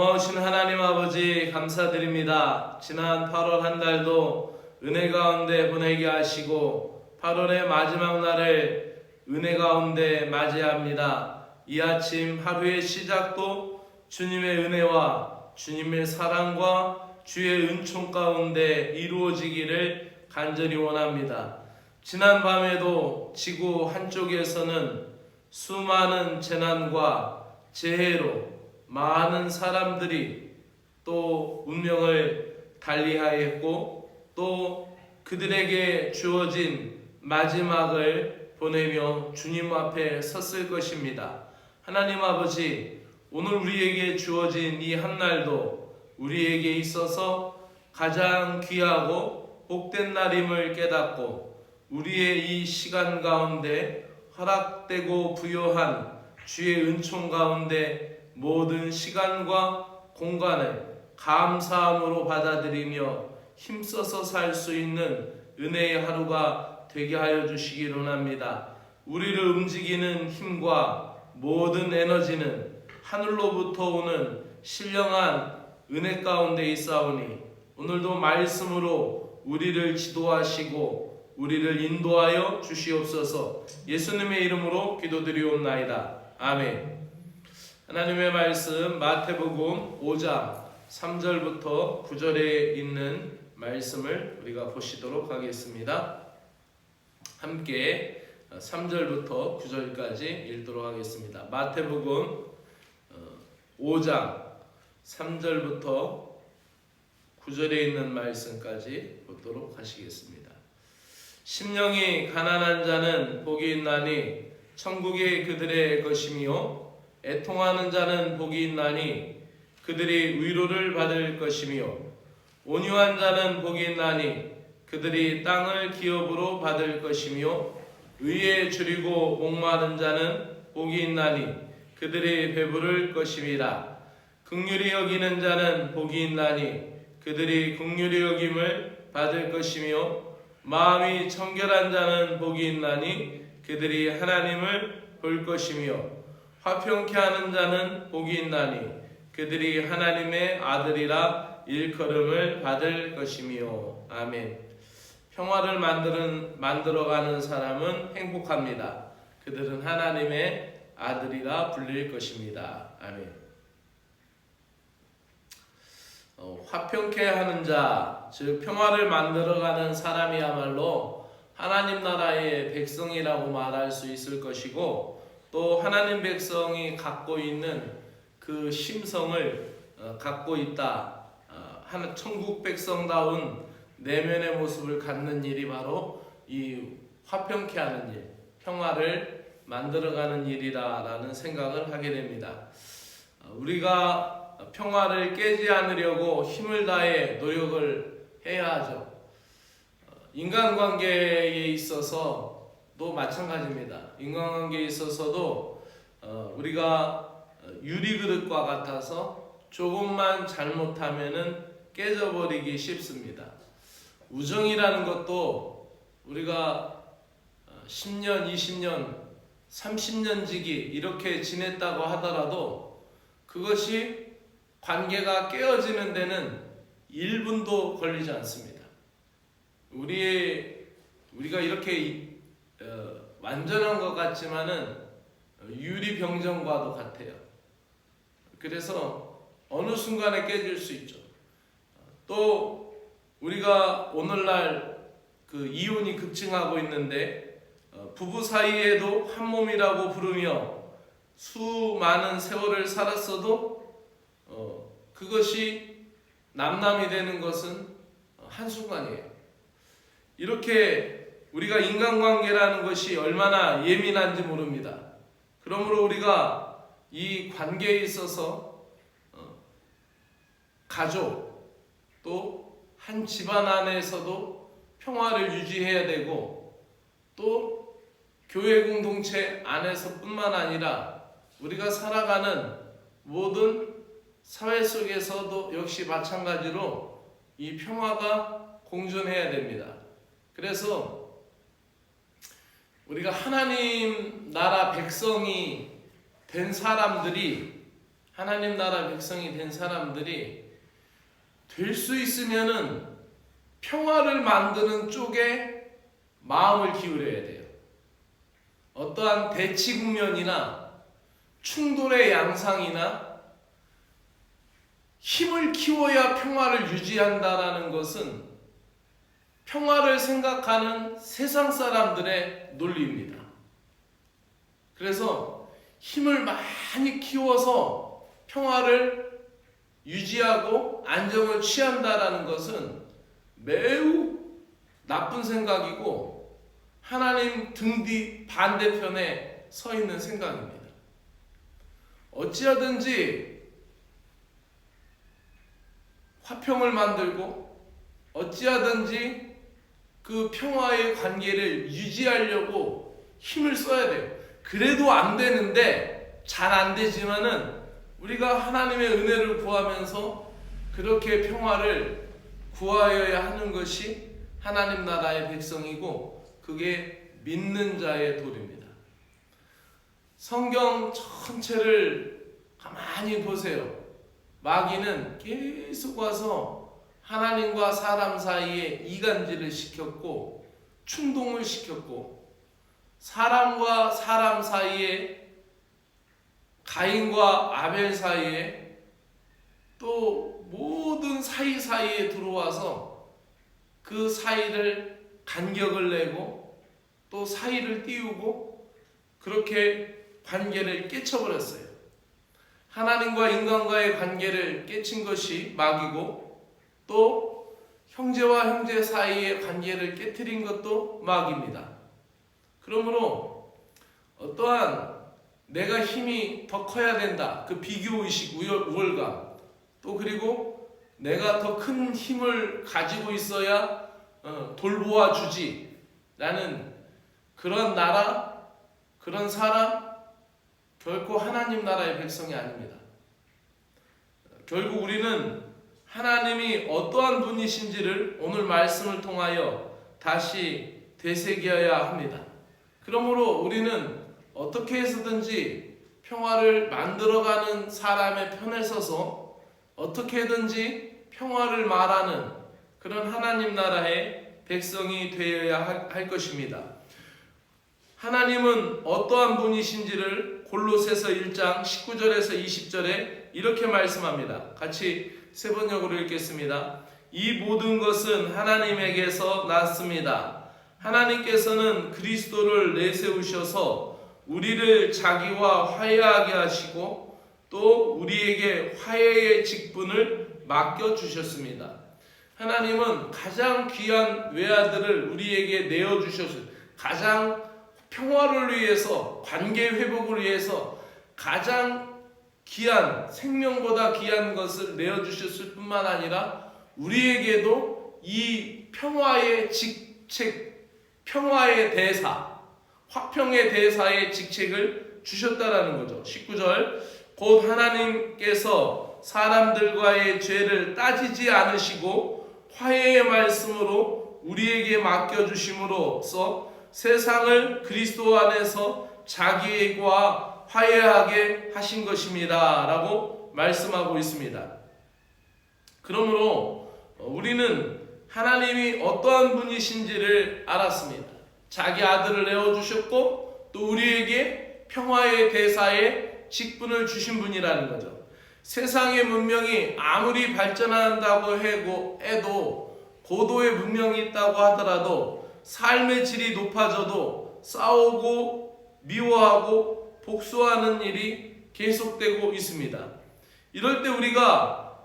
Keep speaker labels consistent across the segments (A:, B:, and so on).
A: 고마우신 하나님 아버지 감사드립니다. 지난 8월 한 달도 은혜 가운데 보내게 하시고 8월의 마지막 날을 은혜 가운데 맞이합니다. 이 아침 하루의 시작도 주님의 은혜와 주님의 사랑과 주의 은총 가운데 이루어지기를 간절히 원합니다. 지난 밤에도 지구 한쪽에서는 수많은 재난과 재해로 많은 사람들이 또 운명을 달리하였고 또 그들에게 주어진 마지막을 보내며 주님 앞에 섰을 것입니다. 하나님 아버지, 오늘 우리에게 주어진 이 한날도 우리에게 있어서 가장 귀하고 복된 날임을 깨닫고 우리의 이 시간 가운데 허락되고 부여한 주의 은총 가운데 모든 시간과 공간을 감사함으로 받아들이며 힘써서 살 수 있는 은혜의 하루가 되게 하여 주시기를 원합니다. 우리를 움직이는 힘과 모든 에너지는 하늘로부터 오는 신령한 은혜 가운데 있사오니 오늘도 말씀으로 우리를 지도하시고 우리를 인도하여 주시옵소서. 예수님의 이름으로 기도드리옵나이다. 아멘. 하나님의 말씀 마태복음 5장 3절부터 9절에 있는 말씀을 우리가 보시도록 하겠습니다. 함께 3절부터 9절까지 읽도록 하겠습니다. 마태복음 5장 3절부터 9절에 있는 말씀까지 보도록 하시겠습니다. 심령이 가난한 자는 복이 있나니 천국이 그들의 것이며 애통하는 자는 복이 있나니 그들이 위로를 받을 것이며 온유한 자는 복이 있나니 그들이 땅을 기업으로 받을 것이며 의에 줄이고 목마른 자는 복이 있나니 그들이 배부를 것임이라. 긍휼히 여기는 자는 복이 있나니 그들이 긍휼히 여김을 받을 것이며 마음이 청결한 자는 복이 있나니 그들이 하나님을 볼 것이며 화평케 하는 자는 복이 있나니 그들이 하나님의 아들이라 일컬음을 받을 것이며. 아멘. 평화를 만들어가는 사람은 행복합니다. 그들은 하나님의 아들이라 불릴 것입니다. 아멘. 화평케 하는 자, 즉 평화를 만들어가는 사람이야말로 하나님 나라의 백성이라고 말할 수 있을 것이고 또 하나님 백성이 갖고 있는 그 심성을 갖고 있다. 천국 백성다운 내면의 모습을 갖는 일이 바로 이 화평케 하는 일, 평화를 만들어가는 일이라는 생각을 하게 됩니다. 우리가 평화를 깨지 않으려고 힘을 다해 노력을 해야 하죠. 인간관계에 있어서도 마찬가지입니다. 인간관계에 있어서도 우리가 유리그릇과 같아서 조금만 잘못하면은 깨져버리기 쉽습니다. 우정이라는 것도 우리가 10년, 20년, 30년 지기 이렇게 지냈다고 하더라도 그것이 관계가 깨어지는 데는 1분도 걸리지 않습니다. 우리가 이렇게 완전한 것 같지만은 유리병정과도 같아요. 그래서 어느 순간에 깨질 수 있죠. 또 우리가 오늘날 그 이혼이 급증하고 있는데 부부 사이에도 한 몸이라고 부르며 수많은 세월을 살았어도 그것이 남남이 되는 것은 한순간이에요. 이렇게 우리가 인간관계라는 것이 얼마나 예민한지 모릅니다. 그러므로 우리가 이 관계에 있어서 가족 또 한 집안 안에서도 평화를 유지해야 되고 또 교회 공동체 안에서뿐만 아니라 우리가 살아가는 모든 사회 속에서도 역시 마찬가지로 이 평화가 공존해야 됩니다. 그래서 우리가 하나님 나라 백성이 된 사람들이 하나님 나라 백성이 된 사람들이 될 수 있으면은 평화를 만드는 쪽에 마음을 기울여야 돼요. 어떠한 대치 국면이나 충돌의 양상이나 힘을 키워야 평화를 유지한다라는 것은 평화를 생각하는 세상 사람들의 논리입니다. 그래서 힘을 많이 키워서 평화를 유지하고 안정을 취한다라는 것은 매우 나쁜 생각이고 하나님 등 뒤 반대편에 서 있는 생각입니다. 어찌하든지 화평을 만들고 어찌하든지 그 평화의 관계를 유지하려고 힘을 써야 돼요. 그래도 안 되는데, 잘 안 되지만은 우리가 하나님의 은혜를 구하면서 그렇게 평화를 구하여야 하는 것이 하나님 나라의 백성이고 그게 믿는 자의 도리입니다. 성경 전체를 가만히 보세요. 마귀는 계속 와서 하나님과 사람 사이에 이간질을 시켰고 충동을 시켰고 사람과 사람 사이에 가인과 아벨 사이에 또 모든 사이사이에 들어와서 그 사이를 간격을 내고 또 사이를 띄우고 그렇게 관계를 깨쳐버렸어요. 하나님과 인간과의 관계를 깨친 것이 마귀고 또 형제와 형제 사이의 관계를 깨트린 것도 마귀입니다. 그러므로 어떠한 내가 힘이 더 커야 된다, 그 비교의식, 우월감, 또 그리고 내가 더 큰 힘을 가지고 있어야 돌보아 주지 라는 그런 나라, 그런 사람, 결코 하나님 나라의 백성이 아닙니다. 결국 우리는 하나님이 어떠한 분이신지를 오늘 말씀을 통하여 다시 되새겨야 합니다. 그러므로 우리는 어떻게 해서든지 평화를 만들어가는 사람의 편에 서서 어떻게든지 평화를 말하는 그런 하나님 나라의 백성이 되어야 할 것입니다. 하나님은 어떠한 분이신지를 골로새서 1장 19절에서 20절에 이렇게 말씀합니다. 같이 세 번역으로 읽겠습니다. 이 모든 것은 하나님에게서 났습니다. 하나님께서는 그리스도를 내세우셔서 우리를 자기와 화해하게 하시고 또 우리에게 화해의 직분을 맡겨주셨습니다. 하나님은 가장 귀한 외아들을 우리에게 내어주셨어요. 가장 평화를 위해서, 관계 회복을 위해서 가장 귀한, 생명보다 귀한 것을 내어주셨을 뿐만 아니라 우리에게도 이 평화의 직책, 평화의 대사, 화평의 대사의 직책을 주셨다라는 거죠. 19절, 곧 하나님께서 사람들과의 죄를 따지지 않으시고 화해의 말씀으로 우리에게 맡겨주심으로써 세상을 그리스도 안에서 자기와 화해하게 하신 것입니다 라고 말씀하고 있습니다. 그러므로 우리는 하나님이 어떠한 분이신지를 알았습니다. 자기 아들을 내어주셨고 또 우리에게 평화의 대사에 직분을 주신 분이라는 거죠. 세상의 문명이 아무리 발전한다고 해도 고도의 문명이 있다고 하더라도 삶의 질이 높아져도 싸우고 미워하고 복수하는 일이 계속되고 있습니다. 이럴 때 우리가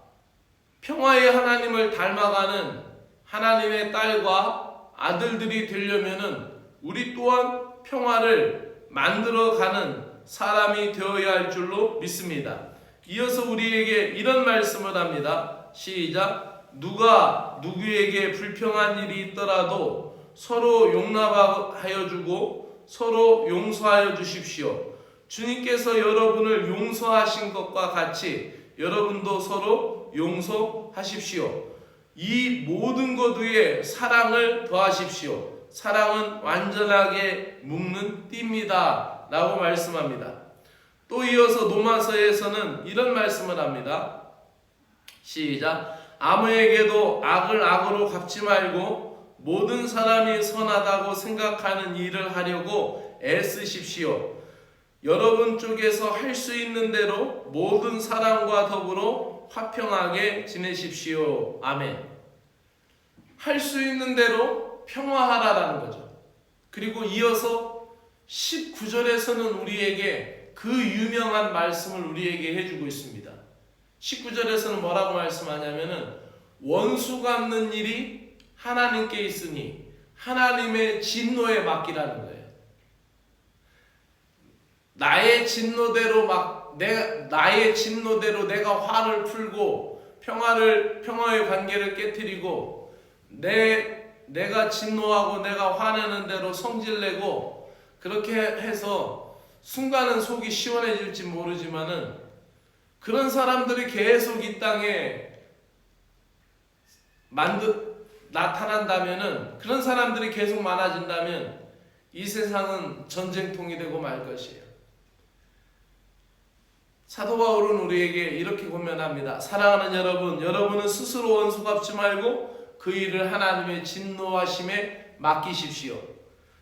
A: 평화의 하나님을 닮아가는 하나님의 딸과 아들들이 되려면은 우리 또한 평화를 만들어가는 사람이 되어야 할 줄로 믿습니다. 이어서 우리에게 이런 말씀을 합니다. 시작. 누가 누구에게 불평한 일이 있더라도 서로 용납하여 주고 서로 용서하여 주십시오. 주님께서 여러분을 용서하신 것과 같이 여러분도 서로 용서하십시오. 이 모든 것 위에 사랑을 더하십시오. 사랑은 완전하게 묶는 띠입니다 라고 말씀합니다. 또 이어서 로마서에서는 이런 말씀을 합니다. 시작. 아무에게도 악을 악으로 갚지 말고 모든 사람이 선하다고 생각하는 일을 하려고 애쓰십시오. 여러분 쪽에서 할 수 있는 대로 모든 사람과 더불어 화평하게 지내십시오. 아멘. 할 수 있는 대로 평화하라라는 거죠. 그리고 이어서 19절에서는 우리에게 그 유명한 말씀을 우리에게 해주고 있습니다. 19절에서는 뭐라고 말씀하냐면은 원수 갚는 일이 하나님께 있으니 하나님의 진노에 맡기라는 거예요. 나의 진노대로 내가 화를 풀고 평화의 관계를 깨트리고 내가 진노하고 내가 화내는 대로 성질내고 그렇게 해서 순간은 속이 시원해질지 모르지만은 그런 사람들이 계속 이 땅에 나타난다면은, 그런 사람들이 계속 많아진다면 이 세상은 전쟁통이 되고 말 것이에요. 사도 바울은 우리에게 이렇게 권면합니다. 사랑하는 여러분, 여러분은 스스로 원수 갚지 말고 그 일을 하나님의 진노하심에 맡기십시오.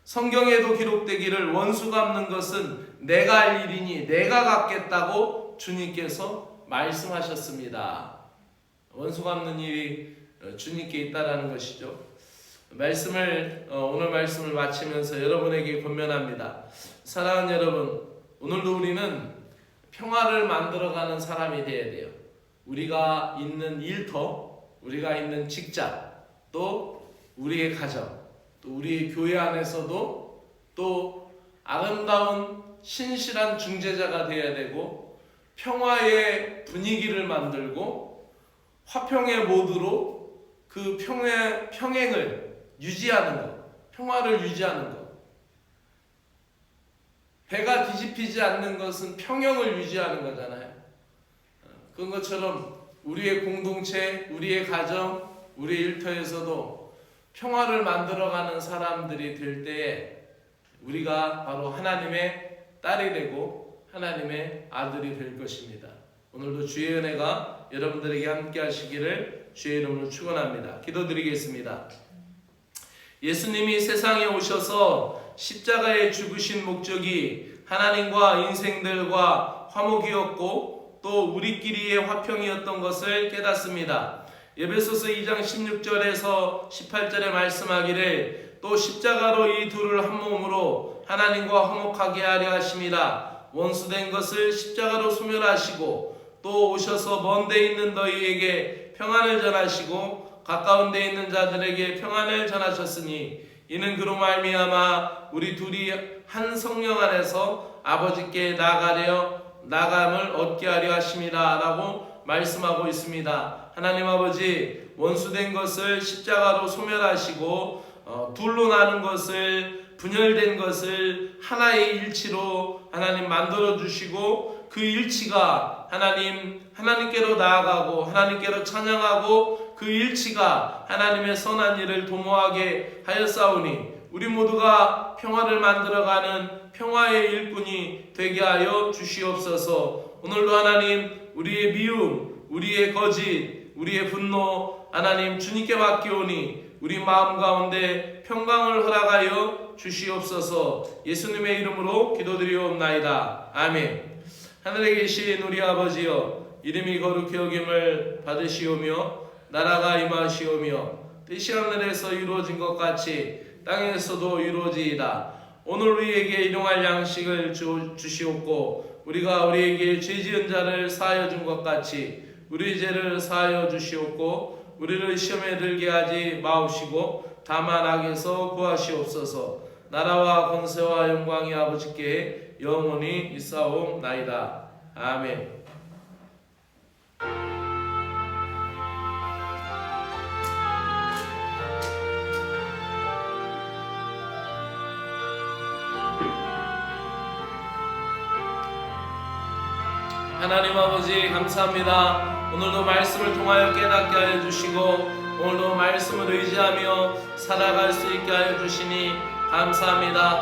A: 성경에도 기록되기를 원수 갚는 것은 내가 할 일이니 내가 갚겠다고 주님께서 말씀하셨습니다. 원수 갚는 일이 주님께 있다라는 것이죠. 오늘 말씀을 마치면서 여러분에게 권면합니다. 사랑하는 여러분, 오늘도 우리는 평화를 만들어가는 사람이 되어야 돼요. 우리가 있는 일터, 우리가 있는 직장, 또 우리의 가정, 또 우리의 교회 안에서도 또 아름다운 신실한 중재자가 되어야 되고, 평화의 분위기를 만들고 화평의 모드로 그 평행을 유지하는 것, 평화를 유지하는 것. 배가 뒤집히지 않는 것은 평형을 유지하는 거잖아요. 그런 것처럼 우리의 공동체, 우리의 가정, 우리의 일터에서도 평화를 만들어가는 사람들이 될 때에 우리가 바로 하나님의 딸이 되고 하나님의 아들이 될 것입니다. 오늘도 주의 은혜가 여러분들에게 함께 하시기를 주의 이름으로 축원합니다. 기도드리겠습니다. 예수님이 세상에 오셔서 십자가에 죽으신 목적이 하나님과 인생들과 화목이었고 또 우리끼리의 화평이었던 것을 깨닫습니다. 에베소서 2장 16절에서 18절에 말씀하기를 또 십자가로 이 둘을 한 몸으로 하나님과 화목하게 하려 하심이라. 원수된 것을 십자가로 소멸하시고 또 오셔서 먼 데 있는 너희에게 평안을 전하시고 가까운 데 있는 자들에게 평안을 전하셨으니 이는 그로 말미암아 우리 둘이 한 성령 안에서 아버지께 나감을 얻게 하려 하심이라 라고 말씀하고 있습니다. 하나님 아버지, 원수된 것을 십자가로 소멸하시고 둘로 나눈 것을, 분열된 것을 하나의 일치로 하나님 만들어 주시고 그 일치가 하나님께로 나아가고 하나님께로 찬양하고 그 일치가 하나님의 선한 일을 도모하게 하였사오니 우리 모두가 평화를 만들어가는 평화의 일꾼이 되게 하여 주시옵소서. 오늘도 하나님, 우리의 미움, 우리의 거짓, 우리의 분노 하나님 주님께 맡기오니 우리 마음 가운데 평강을 허락하여 주시옵소서. 예수님의 이름으로 기도드리옵나이다. 아멘. 하늘에 계신 우리 아버지여, 이름이 거룩히 여김을 받으시오며 나라가 임하시오며 뜻이 하늘에서 이루어진 것 같이 땅에서도 이루어지이다. 오늘 우리에게 일용할 양식을 주시옵고 우리가 우리에게 죄지은 자를 사하여 준 것 같이 우리 죄를 사하여 주시옵고 우리를 시험에 들게 하지 마옵시고 다만 악에서 구하시옵소서. 나라와 권세와 영광이 아버지께 영원히 있사옵나이다. 아멘. 하나님 아버지 감사합니다. 오늘도 말씀을 통하여 깨닫게 하여 주시고 오늘도 말씀을 의지하며 살아갈 수 있게 하여 주시니 감사합니다.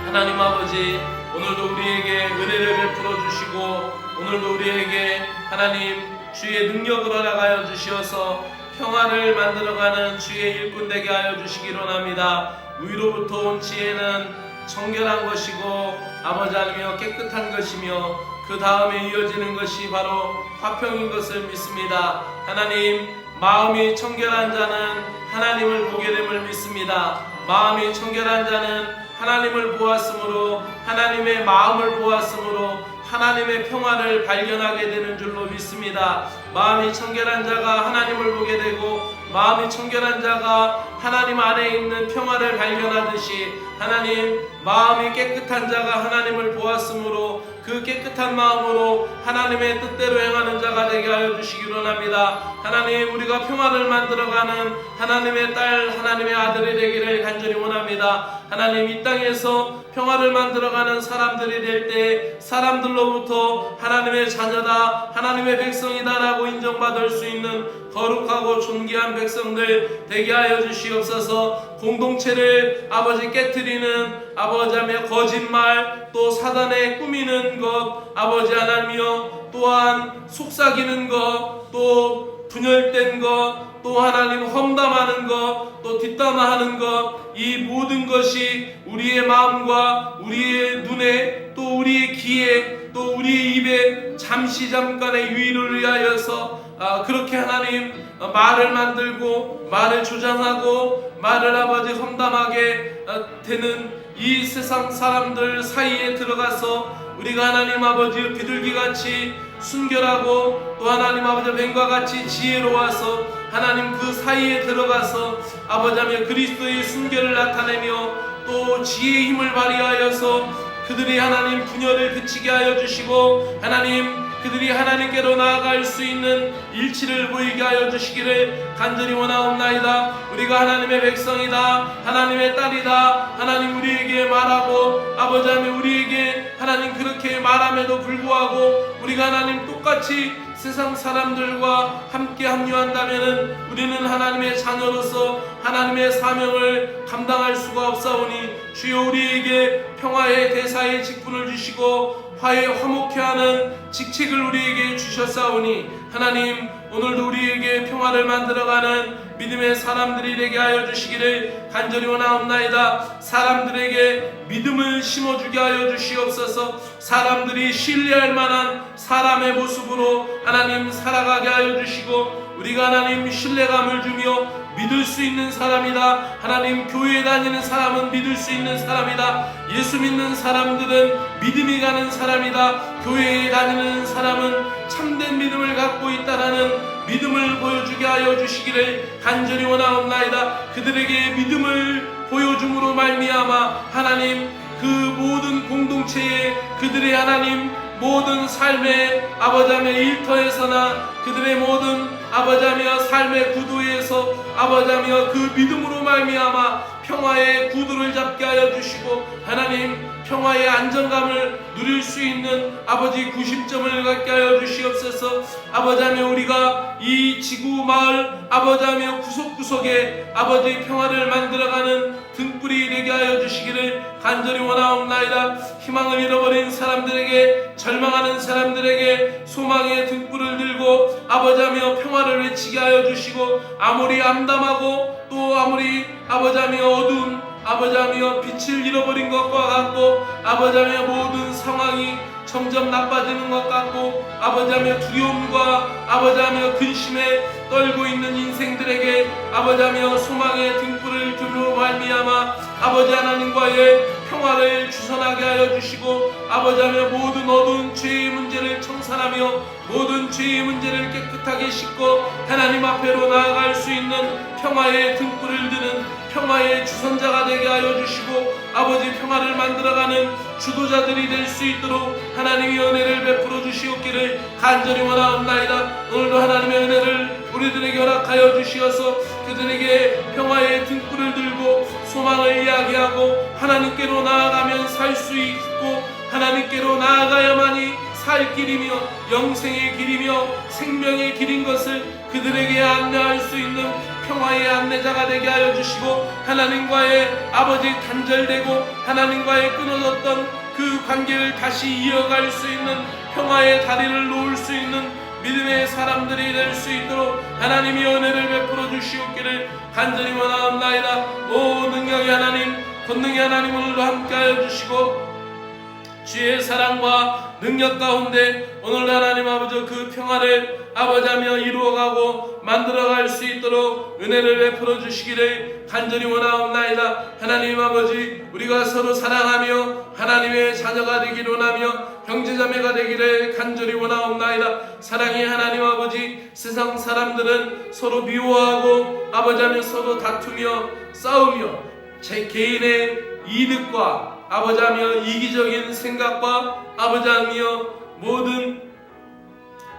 A: 하나님 아버지, 오늘도 우리에게 은혜를 베풀어 주시고 오늘도 우리에게 하나님 주의 능력으로 나가여 주시어서 평화를 만들어가는 주의 일꾼 되게 하여 주시기로 합니다. 위로부터 온 지혜는 정결한 것이고 아버지 하나님이여 깨끗한 것이며 그 다음에 이어지는 것이 바로 화평인 것을 믿습니다. 하나님, 마음이 청결한 자는 하나님을 보게 됨을 믿습니다. 마음이 청결한 자는 하나님을 보았으므로 하나님의 마음을 보았으므로 하나님의 평화를 발견하게 되는 줄로 믿습니다. 마음이 청결한 자가 하나님을 보게 되고 마음이 청결한 자가 하나님 안에 있는 평화를 발견하듯이 하나님 마음이 깨끗한 자가 하나님을 보았으므로 그 깨끗한 마음으로 하나님의 뜻대로 행하는 자가 되게 하여 주시기로 합니다. 하나님, 우리가 평화를 만들어가는 하나님의 딸, 하나님의 아들이 되기를 간절히 원합니다. 하나님, 이 땅에서 평화를 만들어가는 사람들이 될 때 사람들로부터 하나님의 자녀다, 하나님의 백성이다 라고 인정받을 수 있는 거룩하고 존귀한 백성들 되게 하여 주시옵소서. 공동체를 아버지 깨트리는 아버지 하며 거짓말, 또 사단의 꾸미는 것 아버지 하나님이여, 또한 속삭이는 것, 또 분열된 것, 또 하나님 험담하는 것, 또 뒷담화하는 것, 이 모든 것이 우리의 마음과 우리의 눈에, 또 우리의 귀에, 또 우리의 입에 잠깐의 유의를 위하여서 그렇게 하나님 말을 만들고 말을 조장하고 말을 아버지 험담하게 되는 이 세상 사람들 사이에 들어가서 우리가 하나님 아버지 비둘기같이 순결하고 또 하나님 아버지 뱀과 같이 지혜로워서 하나님 그 사이에 들어가서 아버지 하며 그리스도의 순결을 나타내며 또 지혜의 힘을 발휘하여서 그들이 하나님 분열을 그치게 하여 주시고 하나님 그들이 하나님께로 나아갈 수 있는 일치를 보이게 하여 주시기를 간절히 원하옵나이다. 우리가 하나님의 백성이다, 하나님의 딸이다, 하나님 우리에게 말하고 아버지 하며 우리에게 하나님 그렇게 말함에도 불구하고 우리가 하나님 똑같이 세상 사람들과 함께 합류한다면 우리는 하나님의 자녀로서 하나님의 사명을 감당할 수가 없사오니 주여 우리에게 평화의 대사의 직분을 주시고 화목케 하는 직책을 우리에게 주셨사오니 하나님 오늘도 우리에게 평화를 만들어가는 믿음의 사람들이 되게 하여 주시기를 간절히 원하옵나이다. 사람들에게 믿음을 심어주게 하여 주시옵소서. 사람들이 신뢰할 만한 사람의 모습으로 하나님 살아가게 하여 주시고 우리가 하나님 신뢰감을 주며 믿을 수 있는 사람이다. 하나님 교회에 다니는 사람은 믿을 수 있는 사람이다. 예수 믿는 사람들은 믿음이 가는 사람이다. 교회에 다니는 사람은 참된 믿음을 갖고 있다라는 믿음을 보여주게 하여 주시기를 간절히 원하옵나이다. 그들에게 믿음을 보여줌으로 말미암아 하나님 그 모든 공동체에 그들의 하나님 모든 삶의 아버지의 일터에서나 그들의 모든 아버지며 삶의 구도에서 아버지며 그 믿음으로 말미암아 평화의 구도를 잡게 하여 주시고 하나님 평화의 안정감을 누릴 수 있는 아버지 구심점을 갖게 하여 주시옵소서. 아버지며 우리가 이 지구 마을 아버지며 구석구석에 아버지 평화를 만들어가는 등불이 되게 하여 주시기를 간절히 원하옵나이다. 희망을 잃어버린 사람들에게 절망하는 사람들에게 소망의 등불을 들고 아버지며 평화를 외치게 하여 주시고 아무리 암담하고 또 아무리 아버지며 어두운 아버지며 빛을 잃어버린 것과 같고 아버지며 모든 상황이 점점 나빠지는 것 같고 아버지며 두려움과 아버지며 근심에 떨고 있는 인생들에게 아버지며 소망의 등불을 줌으로 말미암아 아버지 하나님과의 평화를 주선하게 하여 주시고 아버지며 모든 어두운 죄의 문제를 청산하며 모든 죄의 문제를 깨끗하게 씻고 하나님 앞에로 나아갈 수 있는 평화의 등불을 드는 평화의 주선자가 되게 하여 주시고 아버지 평화를 만들어가는 주도자들이 될 수 있도록 하나님의 은혜를 베풀어 주시옵기를 간절히 원하옵나이다. 오늘도 하나님의 은혜를 우리들에게 허락하여 주시어서 그들에게 평화의 등불을 들고 소망을 이야기하고 하나님께로 나아가면 살 수 있고 하나님께로 나아가야만이 살 길이며 영생의 길이며 생명의 길인 것을 그들에게 안내할 수 있는 평화의 안내자가 되게 하여 주시고 하나님과의 아버지 단절되고 하나님과의 끊어졌던 그 관계를 다시 이어갈 수 있는 평화의 다리를 놓을 수 있는 믿음의 사람들이 될 수 있도록 하나님이 은혜를 베풀어 주시옵기를 간절히 원하옵나이다. 오 능력의 하나님, 권능의 하나님, 오늘도 함께하여 주시고 주의 사랑과 능력 가운데 오늘 하나님 아버지 그 평화를 아버지하며 이루어가고 만들어갈 수 있도록 은혜를 베풀어 주시기를 간절히 원하옵나이다. 하나님 아버지, 우리가 서로 사랑하며 하나님의 자녀가 되기를 원하며 형제자매가 되기를 간절히 원하옵나이다. 사랑의 하나님 아버지, 세상 사람들은 서로 미워하고 아버지하며 서로 다투며 싸우며 제 개인의 이득과 아버지하며 이기적인 생각과 아버지하며 모든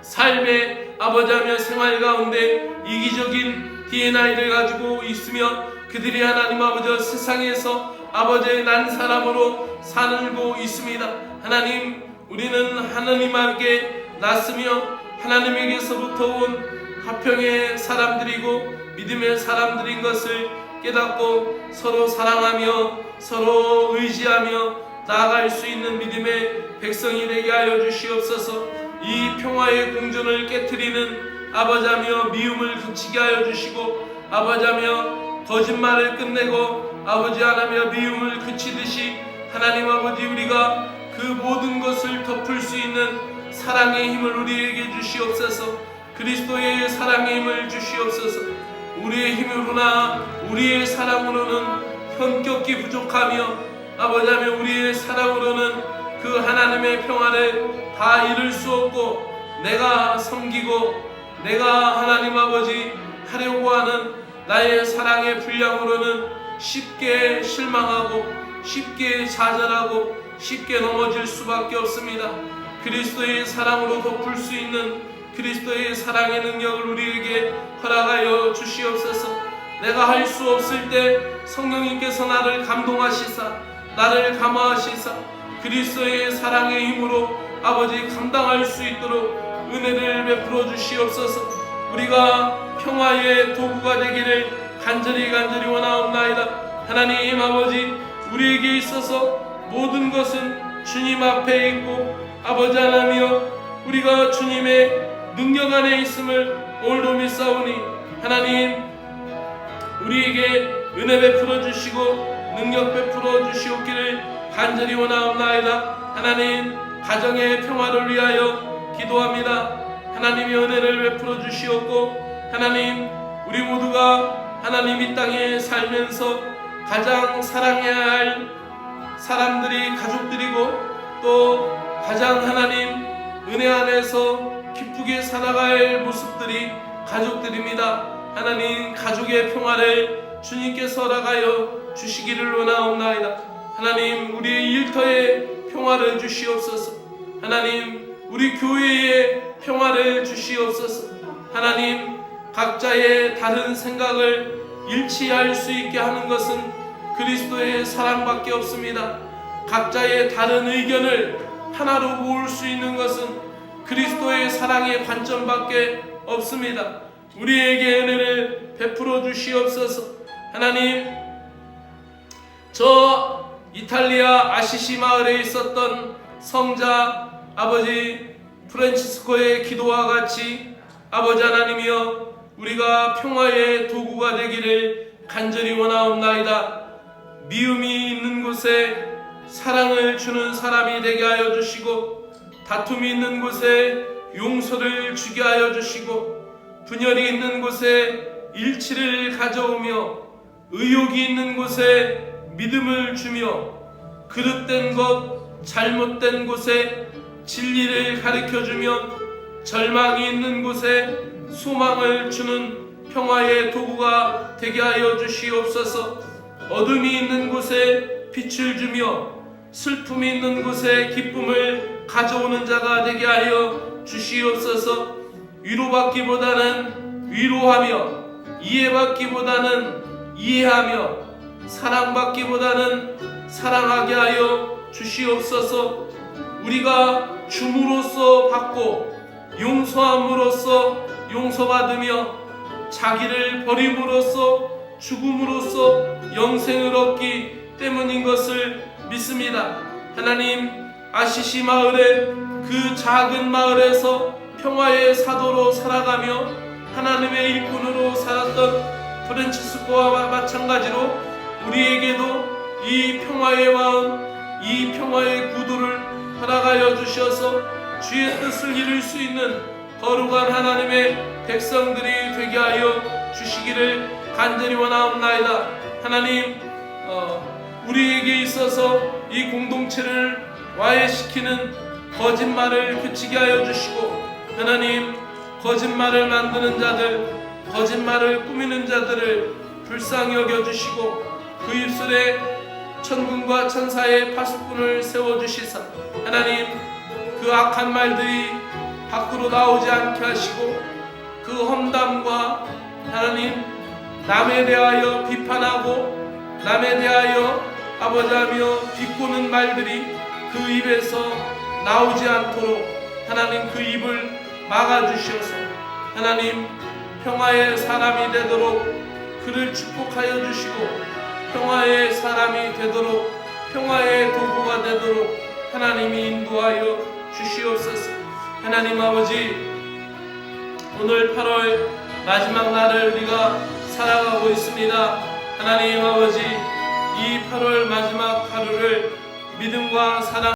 A: 삶의 아버지하며 생활 가운데 이기적인 DNA를 가지고 있으며 그들이 하나님 아버지 세상에서 아버지의 난 사람으로 살고 있습니다. 하나님, 우리는 하나님께 났으며 하나님에게서부터 온 화평의 사람들이고 믿음의 사람들인 것을 깨닫고 서로 사랑하며 서로 의지하며 나아갈 수 있는 믿음의 백성이 되게 하여 주시옵소서. 이 평화의 공존을 깨트리는 아버지하며 미움을 그치게 하여 주시고 아버지하며 거짓말을 끝내고 아버지 하나며 미움을 그치듯이 하나님 아버지 우리가 그 모든 것을 덮을 수 있는 사랑의 힘을 우리에게 주시옵소서. 그리스도의 사랑의 힘을 주시옵소서. 우리의 힘으로나 우리의 사랑으로는 현격히 부족하며 아버지하며 우리의 사랑으로는 그 하나님의 평화를 다 이룰 수 없고 내가 섬기고 내가 하나님 아버지 하려고 하는 나의 사랑의 분량으로는 쉽게 실망하고 쉽게 좌절하고 쉽게 넘어질 수밖에 없습니다. 그리스도의 사랑으로 덮을 수 있는 그리스도의 사랑의 능력을 우리에게 허락하여 주시옵소서. 내가 할 수 없을 때 성령님께서 나를 감동하시사 나를 감화하시사 그리스도의 사랑의 힘으로 아버지 감당할 수 있도록 은혜를 베풀어 주시옵소서. 우리가 평화의 도구가 되기를 간절히 원하옵나이다. 하나님 아버지, 우리에게 있어서 모든 것은 주님 앞에 있고 아버지 하나며 우리가 주님의 능력 안에 있음을 오늘도 믿사오니 하나님 우리에게 은혜 베풀어 주시고 능력 베풀어 주시옵기를 간절히 원하옵나이다. 하나님, 가정의 평화를 위하여 기도합니다. 하나님의 은혜를 베풀어 주시옵고 하나님, 우리 모두가 하나님 이 땅에 살면서 가장 사랑해야 할 사람들이 가족들이고 또 가장 하나님 은혜 안에서 기쁘게 살아갈 모습들이 가족들입니다. 하나님, 가족의 평화를 주님께서 허락하여 주시기를 원하옵나이다. 하나님, 우리의 일터에 평화를 주시옵소서. 하나님, 우리 교회에 평화를 주시옵소서. 하나님, 각자의 다른 생각을 일치할 수 있게 하는 것은 그리스도의 사랑밖에 없습니다. 각자의 다른 의견을 하나로 모을 수 있는 것은 그리스도의 사랑의 관점밖에 없습니다. 우리에게 은혜를 베풀어 주시옵소서. 하나님, 저 이탈리아 아시시 마을에 있었던 성자 아버지 프란치스코의 기도와 같이 아버지 하나님이여 우리가 평화의 도구가 되기를 간절히 원하옵나이다. 미움이 있는 곳에 사랑을 주는 사람이 되게 하여 주시고 다툼이 있는 곳에 용서를 주게 하여 주시고 분열이 있는 곳에 일치를 가져오며 의욕이 있는 곳에 믿음을 주며 그릇된 것 잘못된 곳에 진리를 가르쳐주며 절망이 있는 곳에 소망을 주는 평화의 도구가 되게 하여 주시옵소서. 어둠이 있는 곳에 빛을 주며 슬픔이 있는 곳에 기쁨을 가져오는 자가 되게 하여 주시옵소서. 위로받기보다는 위로하며 이해받기보다는 이해하며 사랑받기보다는 사랑하게 하여 주시옵소서. 우리가 줌으로써 받고 용서함으로써 용서받으며 자기를 버림으로써 죽음으로써 영생을 얻기 때문인 것을 믿습니다. 하나님, 아시시 마을에, 그 작은 마을에서 평화의 사도로 살아가며 하나님의 일꾼으로 살았던 프란치스코와 마찬가지로 우리에게도 이 평화의 마음, 이 평화의 구도를 허락하여 주셔서 주의 뜻을 이룰 수 있는 거룩한 하나님의 백성들이 되게 하여 주시기를 간절히 원하옵나이다. 하나님, 우리에게 있어서 이 공동체를 와해시키는 거짓말을 그치게 하여 주시고, 하나님, 거짓말을 만드는 자들, 거짓말을 꾸미는 자들을 불쌍히 여겨주시고 그 입술에 천군과 천사의 파수꾼을 세워주시사 하나님, 그 악한 말들이 밖으로 나오지 않게 하시고 그 험담과 하나님, 남에 대하여 비판하고 남에 대하여 아버지하며 비꼬는 말들이 그 입에서 나오지 않도록 하나님, 그 입을 막아주셔서 하나님, 평화의 사람이 되도록 그를 축복하여 주시고 평화의 사람이 되도록, 평화의 도구가 되도록 하나님이 인도하여 주시옵소서. 하나님 아버지, 오늘 8월 마지막 날을 우리가 살아가고 있습니다. 하나님 아버지, 이 8월 마지막 하루를 믿음과 사랑